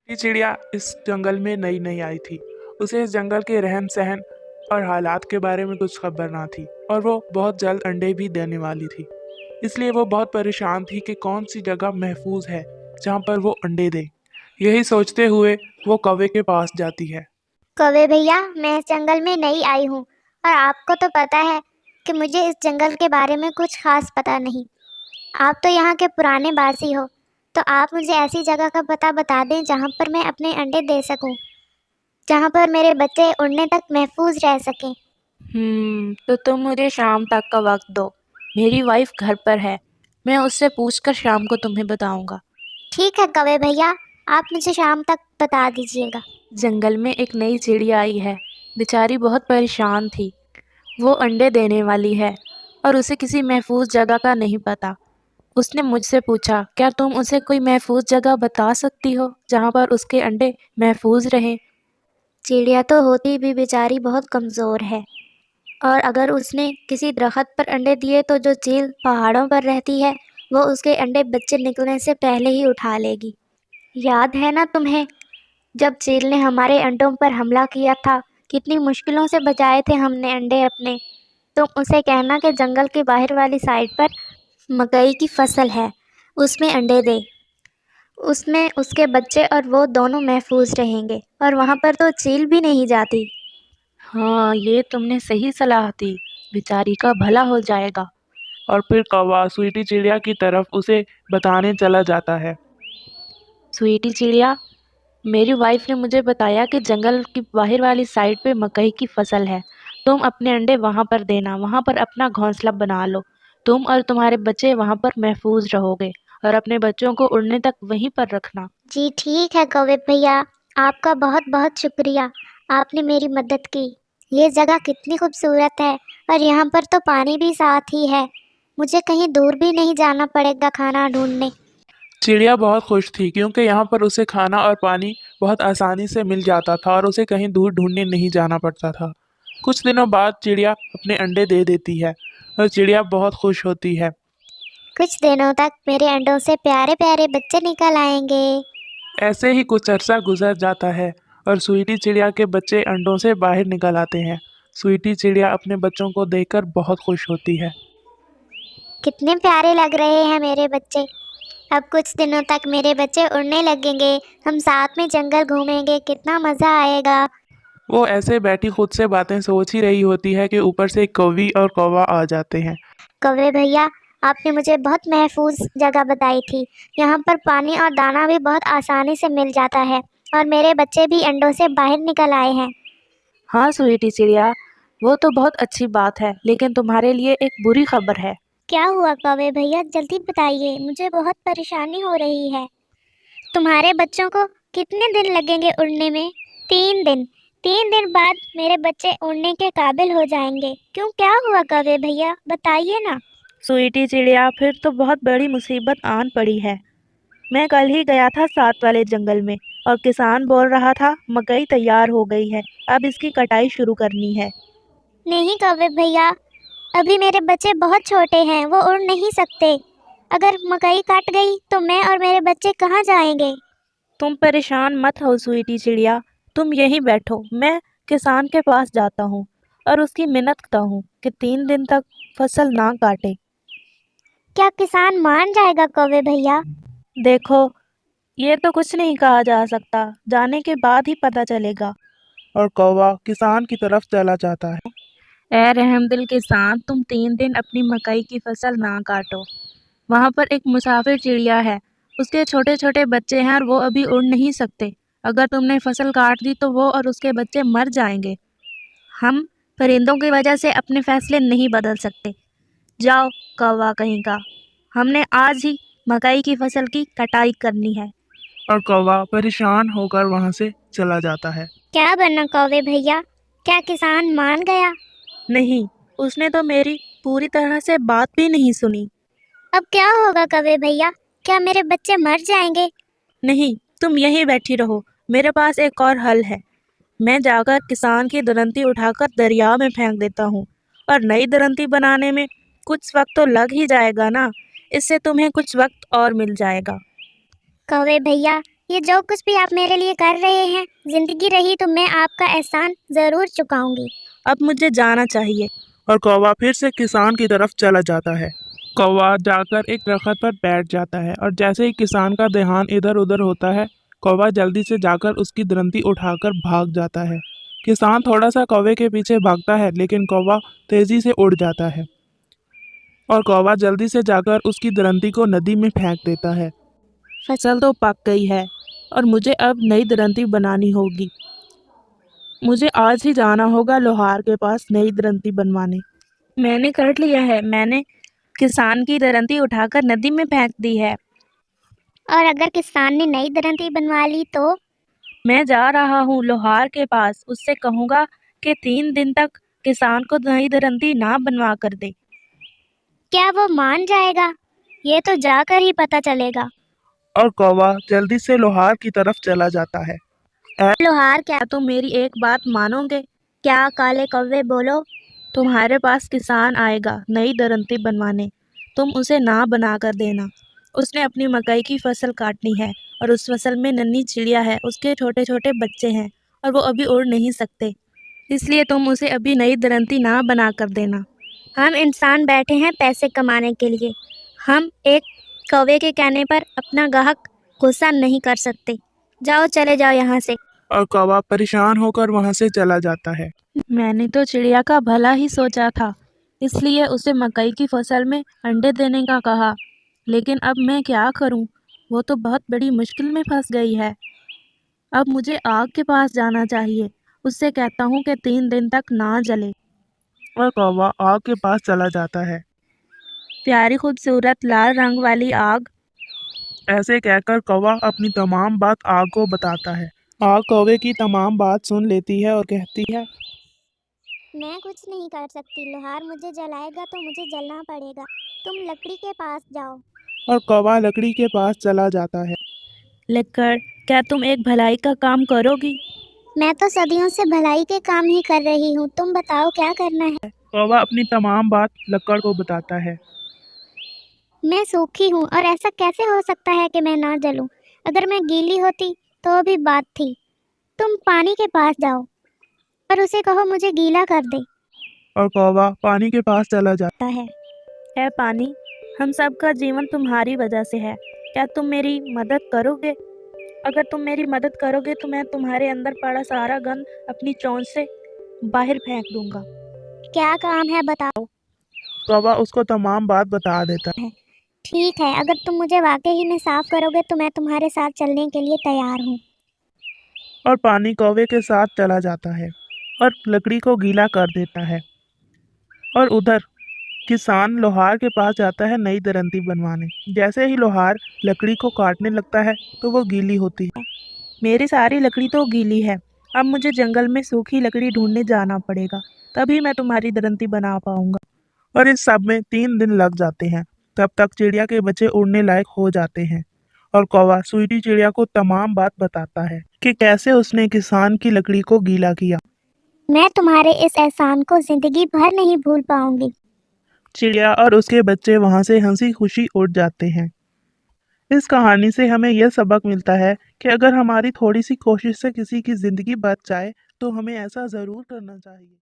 ये चिड़िया इस जंगल में नई नई आई थी। उसे इस जंगल के रहन सहन और हालात के बारे में कुछ खबर ना थी और वो बहुत जल्द अंडे भी देने वाली थी। इसलिए वो बहुत परेशान थी कि कौन सी जगह महफूज है जहाँ पर वो अंडे दे। यही सोचते हुए वो कौवे के पास जाती है। कौवे भैया, मैं इस जंगल में नई आई हूँ और आपको तो पता है कि मुझे इस जंगल के बारे में कुछ खास पता नहीं। आप तो यहाँ के पुराने बासी हो, तो आप मुझे ऐसी जगह का पता बता दें जहाँ पर मैं अपने अंडे दे सकूँ, जहाँ पर मेरे बच्चे उड़ने तक महफूज रह सकें। तो तुम मुझे शाम तक का वक्त दो। मेरी वाइफ घर पर है। मैं उससे पूछकर शाम को तुम्हें बताऊंगा। ठीक है कौवे भैया, आप मुझे शाम तक बता दीजिएगा। जंगल में एक नई चिड़िया आई है। बेचारी बहुत परेशान थी। वो अंडे देने वाली है और उसे किसी महफूज जगह का नहीं पता। उसने मुझसे पूछा, क्या तुम उसे कोई महफूज जगह बता सकती हो जहाँ पर उसके अंडे महफूज रहें? चिड़िया तो होती भी बेचारी बहुत कमज़ोर है, और अगर उसने किसी दरख्त पर अंडे दिए तो जो चील पहाड़ों पर रहती है वो उसके अंडे बच्चे निकलने से पहले ही उठा लेगी। याद है ना तुम्हें, जब चील ने हमारे अंडों पर हमला किया था, कितनी मुश्किलों से बचाए थे हमने अंडे अपने। तुम उसे कहना कि जंगल की बाहर वाली साइड पर मकई की फसल है, उसमें अंडे दे। उसमें उसके बच्चे और वो दोनों महफूज रहेंगे, और वहाँ पर तो चील भी नहीं जाती। हाँ, ये तुमने सही सलाह दी। बेचारी का भला हो जाएगा। और फिर कौवा स्वीटी चिड़िया की तरफ उसे बताने चला जाता है। स्वीटी चिड़िया, मेरी वाइफ ने मुझे बताया कि जंगल की बाहर वाली साइड पे मकई की फसल है। तुम अपने अंडे वहाँ पर देना, वहाँ पर अपना घोंसला बना लो। तुम और तुम्हारे बच्चे वहाँ पर महफूज रहोगे और अपने बच्चों को उड़ने तक वहीं पर रखना। जी ठीक है कौवे भैया, आपका बहुत बहुत शुक्रिया, आपने मेरी मदद की। ये जगह कितनी खूबसूरत है, और यहाँ पर तो पानी भी साथ ही है। मुझे कहीं दूर भी नहीं जाना पड़ेगा खाना ढूंढने। चिड़िया बहुत खुश थी क्योंकि यहाँ पर उसे खाना और पानी बहुत आसानी से मिल जाता था और उसे कहीं दूर ढूंढने नहीं जाना पड़ता था। कुछ दिनों बाद चिड़िया अपने अंडे दे देती है और चिड़िया बहुत खुश होती है। कुछ दिनों तक मेरे अंडों से प्यारे प्यारे बच्चे निकल आएंगे। ऐसे ही कुछ अरसा गुजर जाता है और स्वीटी चिड़िया के बच्चे अंडों से बाहर निकल आते हैं। स्वीटी चिड़िया अपने बच्चों को देखकर बहुत खुश होती है। कितने प्यारे लग रहे हैं मेरे बच्चे। अब कुछ दिनों तक मेरे बच्चे उड़ने लगेंगे, हम साथ में जंगल घूमेंगे, कितना मज़ा आएगा। वो ऐसे बैठी खुद से बातें सोच ही रही होती है कि ऊपर से एक कौवी और कौवा आ जाते हैं। कौवे भैया, आपने मुझे बहुत महफूज जगह बताई थी। यहाँ पर पानी और दाना भी बहुत आसानी से मिल जाता है, और मेरे बच्चे भी अंडों से बाहर निकल आए हैं। हाँ स्वीटी चिड़िया, वो तो बहुत अच्छी बात है, लेकिन तुम्हारे लिए एक बुरी खबर है। क्या हुआ कौवे भैया, जल्दी बताइए, मुझे बहुत परेशानी हो रही है। तुम्हारे बच्चों को कितने दिन लगेंगे उड़ने में? 3 दिन। 3 दिन बाद मेरे बच्चे उड़ने के काबिल हो जाएंगे। क्यों, क्या हुआ कौवे भैया, बताइए ना। स्वीटी चिड़िया, फिर तो बहुत बड़ी मुसीबत आन पड़ी है। मैं कल ही गया था साथ वाले जंगल में और किसान बोल रहा था मकई तैयार हो गई है, अब इसकी कटाई शुरू करनी है। नहीं कौवे भैया, अभी मेरे बच्चे बहुत छोटे हैं, वो उड़ नहीं सकते। अगर मकई कट गई तो मैं और मेरे बच्चे कहाँ जाएंगे? तुम परेशान मत हो स्वीटी चिड़िया, तुम यहीं बैठो। मैं किसान के पास जाता हूँ और उसकी मिन्नत करता हूँ कि 3 दिन तक फसल ना काटे। क्या किसान मान जाएगा कौवे भैया? देखो, ये तो कुछ नहीं कहा जा सकता, जाने के बाद ही पता चलेगा। और कौवा किसान की तरफ चला जाता है। ए रहमदिल किसान, तुम 3 दिन अपनी मकई की फसल ना काटो। वहाँ पर एक मुसाफिर चिड़िया है, उसके छोटे छोटे बच्चे हैं और वो अभी उड़ नहीं सकते। अगर तुमने फसल काट दी तो वो और उसके बच्चे मर जाएंगे। हम परिंदों की वजह से अपने फैसले नहीं बदल सकते। जाओ कौवा कहीं का, हमने आज ही मकई की फसल की कटाई करनी है। और कौवा परेशान होकर वहां से चला जाता है। क्या बना कौवे भैया, क्या किसान मान गया? नहीं, उसने तो मेरी पूरी तरह से बात भी नहीं सुनी। अब क्या होगा कौवे भैया, क्या मेरे बच्चे मर जाएंगे? नहीं, तुम यहीं बैठी रहो, मेरे पास एक और हल है। मैं जाकर किसान की दरंती उठाकर दरिया में फेंक देता हूँ और नई दरंती बनाने में कुछ वक्त तो लग ही जाएगा ना, इससे तुम्हें कुछ वक्त और मिल जाएगा। कौवे भैया, ये जो कुछ भी आप मेरे लिए कर रहे हैं, जिंदगी रही तो मैं आपका एहसान ज़रूर चुकाऊंगी। अब मुझे जाना चाहिए। और कौवा फिर से किसान की तरफ चला जाता है। कौवा जाकर एक दरख्त पर बैठ जाता है और जैसे ही किसान का ध्यान इधर उधर होता है, कौवा जल्दी से जाकर उसकी दरंती उठाकर भाग जाता है। किसान थोड़ा सा कौवे के पीछे भागता है, लेकिन कौवा तेजी से उड़ जाता है और कौवा जल्दी से जाकर उसकी दरंती को नदी में फेंक देता है। फसल तो पक गई है और मुझे अब नई दरंती बनानी होगी। मुझे आज ही जाना होगा लोहार के पास नई दरंती बनवाने। मैंने कर लिया है, मैंने किसान की दरंती उठाकर नदी में फेंक दी है। और अगर किसान ने नई दरंती बनवा ली तो? मैं जा रहा हूँ लोहार के पास, उससे कहूँगा कि 3 दिन तक किसान को नई दरंती ना बनवा कर दे। क्या वो मान जाएगा? ये तो जाकर ही पता चलेगा। और कौवा जल्दी से लोहार की तरफ चला जाता है। लोहार, क्या क्या तुम मेरी एक बात मानोगे? क्या काले कौवे बोलो? तुम्हारे पास किसान आएगा नई दरंती बनवाने, तुम उसे ना बना कर देना। उसने अपनी मकई की फसल काटनी है और उस फसल में नन्ही चिड़िया है, उसके छोटे छोटे बच्चे हैं और वो अभी उड़ नहीं सकते, इसलिए तुम उसे अभी नई दरंती ना बना कर देना। हम इंसान बैठे हैं पैसे कमाने के लिए। हम एक कौवे के कहने पर अपना ग्राहक गुस्सा नहीं कर सकते। जाओ, चले जाओ यहाँ से। और कौवा परेशान होकर वहां से चला जाता है। मैंने तो चिड़िया का भला ही सोचा था, इसलिए उसे मकई की फसल में अंडे देने का कहा, लेकिन अब मैं क्या करूं? वो तो बहुत बड़ी मुश्किल में फंस गई है। अब मुझे आग के पास जाना चाहिए, उससे कहता हूँ कि 3 दिन तक ना जले। और कौवा आग के पास चला जाता है। प्यारी खूबसूरत लाल रंग वाली आग, ऐसे कहकर कौवा अपनी तमाम बात आग को बताता है। आग कौवे की तमाम बात सुन लेती है और कहती है, मैं कुछ नहीं कर सकती। लोहार मुझे जलाएगा तो मुझे जलना पड़ेगा। तुम लकड़ी के पास जाओ। और कौवा लकड़ी के पास चला जाता है। लक्कड़, क्या तुम एक भलाई का काम करोगी? मैं तो सदियों से भलाई के काम ही कर रही हूँ। तुम बताओ क्या करना है। कौवा अपनी तमाम बात लक्कड़ को बताता है। मैं सूखी हूँ और ऐसा कैसे हो सकता है कि मैं ना जलूं? अगर मैं गीली होती तो भी बात थी। तुम पानी के पास जाओ और उसे कहो मुझे गीला कर दे। और कौवा पानी के पास चला जाता है है पानी, हम सबका जीवन तुम्हारी वजह से है, क्या तुम मेरी मदद करोगे? अगर तुम मेरी मदद करोगे तो मैं तुम्हारे अंदर पड़ा सारा गंद अपनी चोंच से बाहर फेंक दूंगा। क्या काम है बताओ। कौवा उसको तमाम बात बता देता है। ठीक है, अगर तुम मुझे वाकई में साफ करोगे तो मैं तुम्हारे साथ चलने के लिए तैयार हूँ। और पानी कौवे के साथ चला जाता है और लकड़ी को गीला कर देता है। और उधर किसान लोहार के पास जाता है नई दरंती बनवाने। जैसे ही लोहार लकड़ी को काटने लगता है तो वो गीली होती है। मेरी सारी लकड़ी तो गीली है, अब मुझे जंगल में सूखी लकड़ी ढूंढने जाना पड़ेगा, तभी मैं तुम्हारी दरंती बना पाऊंगा। और इस सब में 3 दिन लग जाते हैं। तब तक चिड़िया के बच्चे उड़ने लायक हो जाते हैं और कौवा स्वीटी चिड़िया को तमाम बात बताता है कि कैसे उसने किसान की लकड़ी को गीला किया। मैं तुम्हारे इस एहसान को जिंदगी भर नहीं भूल पाऊंगी। चिड़िया और उसके बच्चे वहां से हंसी खुशी उड़ जाते हैं। इस कहानी से हमें यह सबक मिलता है कि अगर हमारी थोड़ी सी कोशिश से किसी की जिंदगी बच जाए तो हमें ऐसा जरूर करना चाहिए।